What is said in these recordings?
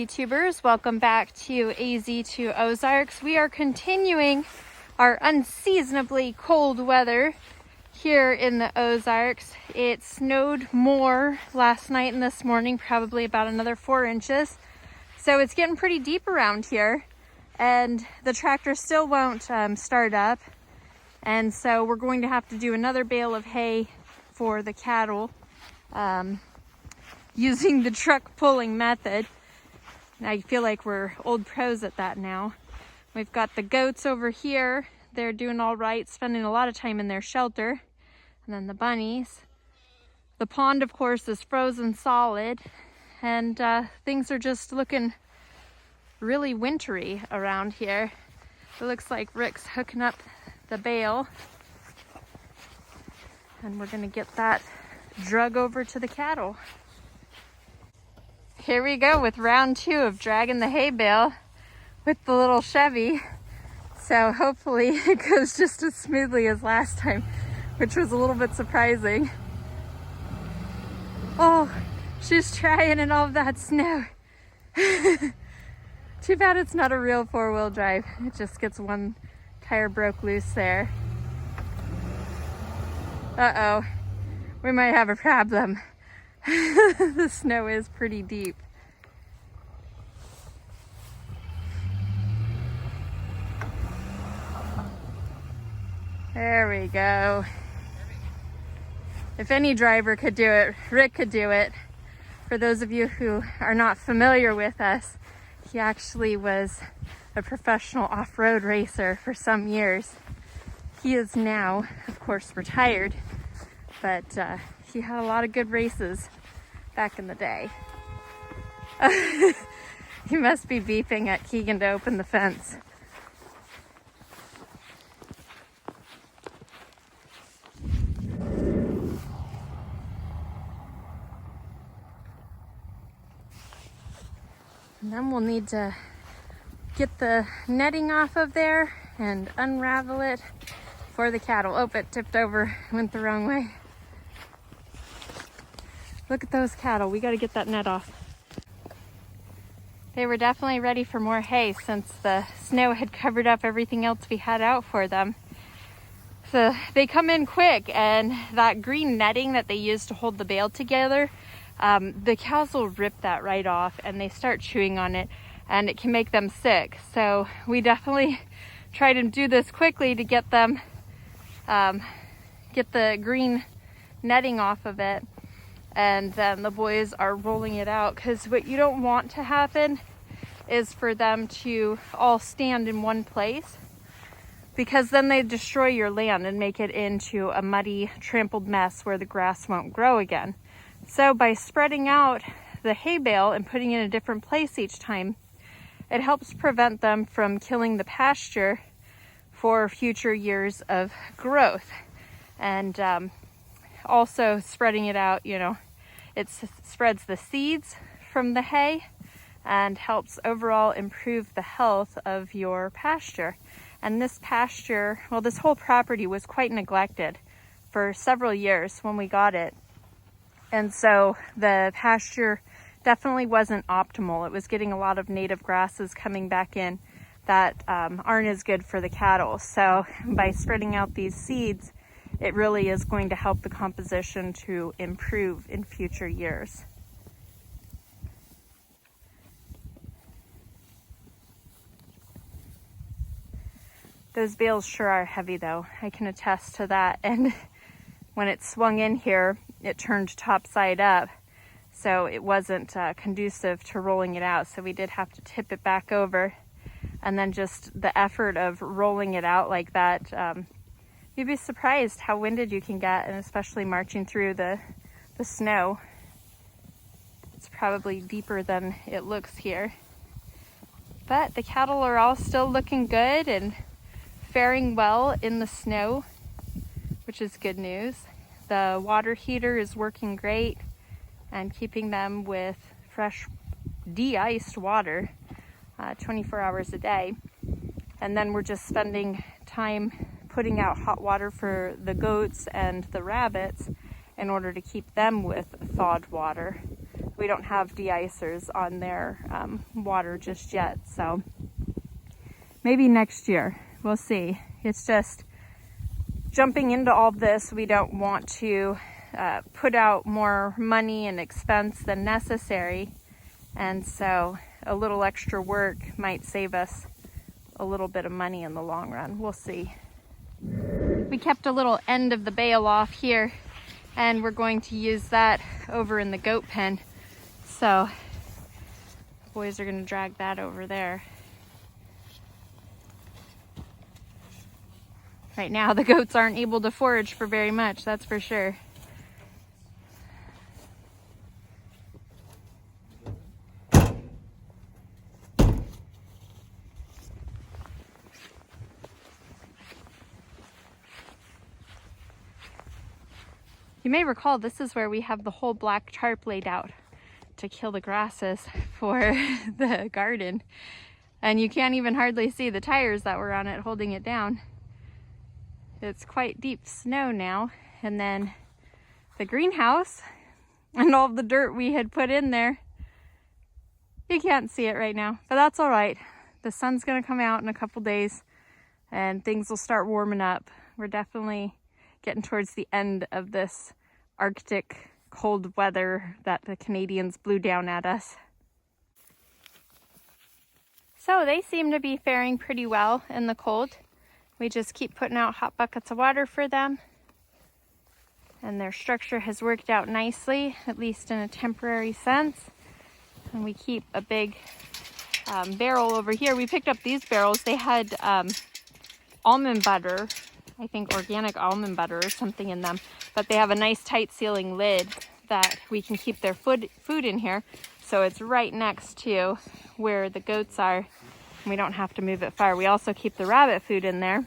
YouTubers, welcome back to AZ2 Ozarks. We are continuing our unseasonably cold weather here in the Ozarks. It snowed more last night and this morning, probably about another 4 inches. So it's getting pretty deep around here, and the tractor still won't start up. And so we're going to have to do another bale of hay for the cattle using the truck pulling method. I feel like we're old pros at that now. We've got the goats over here. They're doing all right, spending a lot of time in their shelter. And then the bunnies. The pond, of course, is frozen solid. And things are just looking really wintry around here. It looks like Rick's hooking up the bale. And we're gonna get that drug over to the cattle. Here we go with round 2 of dragging the hay bale with the little Chevy. So hopefully it goes just as smoothly as last time, which was a little bit surprising. Oh, she's trying in all of that snow. Too bad it's not a real 4-wheel drive. It just gets one tire broke loose there. Uh-oh, we might have a problem. The snow is pretty deep. There we go. If any driver could do it, Rick could do it. For those of you who are not familiar with us, he actually was a professional off-road racer for some years. He is now, of course, retired, but he had a lot of good races back in the day. He must be beeping at Keegan to open the fence. And then we'll need to get the netting off of there and unravel it for the cattle. Oh, it tipped over, went the wrong way. Look at those cattle. We got to get that net off. They were definitely ready for more hay since the snow had covered up everything else we had out for them. So they come in quick, and that green netting that they use to hold the bale together, the cows will rip that right off and they start chewing on it, and it can make them sick. So we definitely try to do this quickly to get them, get the green netting off of it. And then the boys are rolling it out, because what you don't want to happen is for them to all stand in one place, because then they destroy your land and make it into a muddy, trampled mess where the grass won't grow again. So by spreading out the hay bale and putting it in a different place each time, it helps prevent them from killing the pasture for future years of growth. And also spreading it out, you know, it spreads the seeds from the hay and helps overall improve the health of your pasture. And this pasture, well, this whole property was quite neglected for several years when we got it. And so the pasture definitely wasn't optimal. It was getting a lot of native grasses coming back in that aren't as good for the cattle. So by spreading out these seeds, it really is going to help the composition to improve in future years. Those bales sure are heavy though. I can attest to that. And when it swung in here, it turned top side up. So it wasn't conducive to rolling it out. So we did have to tip it back over. And then just the effort of rolling it out like that, you'd be surprised how winded you can get, and especially marching through the snow. It's probably deeper than it looks here. But the cattle are all still looking good and faring well in the snow, which is good news. The water heater is working great and keeping them with fresh de-iced water 24 hours a day. And then we're just spending time putting out hot water for the goats and the rabbits in order to keep them with thawed water. we don't have de-icers on their water just yet. So maybe next year, we'll see. It's just jumping into all this, we don't want to put out more money and expense than necessary. And so a little extra work might save us a little bit of money in the long run. We'll see. We kept a little end of the bale off here, and we're going to use that over in the goat pen. So the boys are going to drag that over there. Right now the goats aren't able to forage for very much, that's for sure. You may recall this is where we have the whole black tarp laid out to kill the grasses for the garden. And you can't even hardly see the tires that were on it holding it down. It's quite deep snow now. And then the greenhouse and all the dirt we had put in there, you can't see it right now, but that's all right. The sun's gonna come out in a couple days and things will start warming up. We're definitely getting towards the end of this Arctic cold weather that the Canadians blew down at us. So they seem to be faring pretty well in the cold. We just keep putting out hot buckets of water for them. And their structure has worked out nicely, at least in a temporary sense. And we keep a big barrel over here. We picked up these barrels. They had almond butter, I think organic almond butter or something in them. But they have a nice tight sealing lid that we can keep their food in here. So it's right next to where the goats are. We don't have to move it far. We also keep the rabbit food in there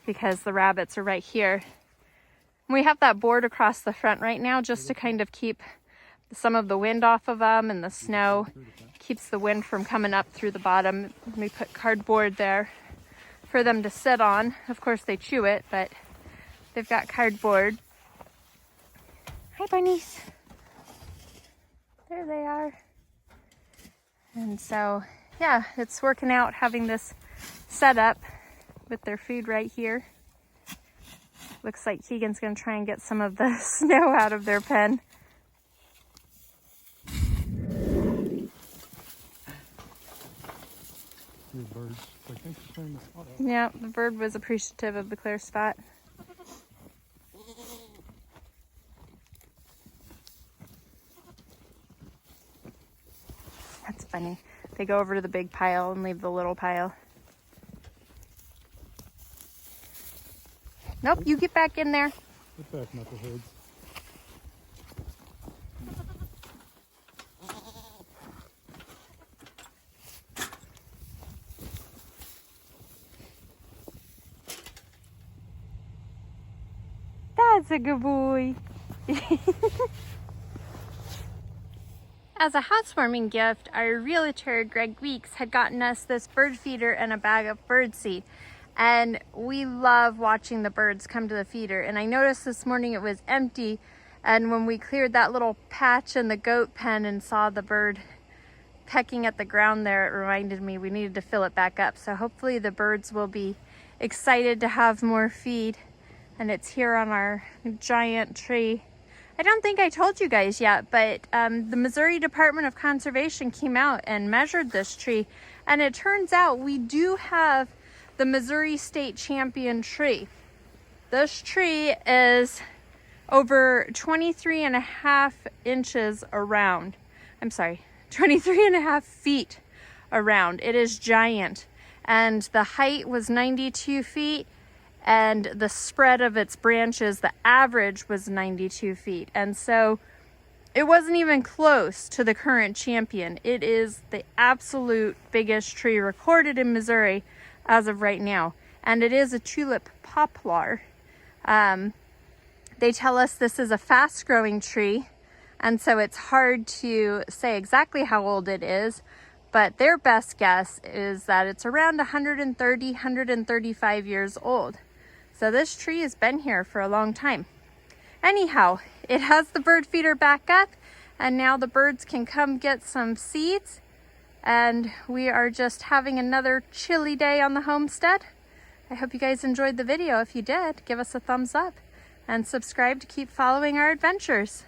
because the rabbits are right here. We have that board across the front right now just to kind of keep some of the wind off of them, and the snow keeps the wind from coming up through the bottom. We put cardboard there for them to sit on. Of course they chew it, but they've got cardboard. Hi bunnies. There they are. And so yeah, it's working out having this set up with their food right here. Looks like Keegan's gonna try and get some of the snow out of their pen. Yeah, the bird was appreciative of the clear spot. That's funny. They go over to the big pile and leave the little pile. Nope, you get back in there. Get back, knuckleheads. That's a good boy. As a housewarming gift, our realtor, Greg Weeks, had gotten us this bird feeder and a bag of bird seed. And we love watching the birds come to the feeder. And I noticed this morning it was empty. And when we cleared that little patch in the goat pen and saw the bird pecking at the ground there, it reminded me we needed to fill it back up. So hopefully the birds will be excited to have more feed. And it's here on our giant tree. I don't think I told you guys yet, but the Missouri Department of Conservation came out and measured this tree. And it turns out we do have the Missouri State Champion tree. This tree is over 23.5 inches around. I'm sorry, 23.5 feet around. It is giant. And the height was 92 feet. And the spread of its branches, the average was 92 feet. And so it wasn't even close to the current champion. It is the absolute biggest tree recorded in Missouri as of right now. And it is a Tulip Poplar. They tell us this is a fast growing tree. And so it's hard to say exactly how old it is. But their best guess is that it's around 130, 135 years old. So this tree has been here for a long time. Anyhow, it has the bird feeder back up, And now the birds can come get some seeds. And we are just having another chilly day on the homestead. I hope you guys enjoyed the video. If you did, give us a thumbs up and subscribe to keep following our adventures.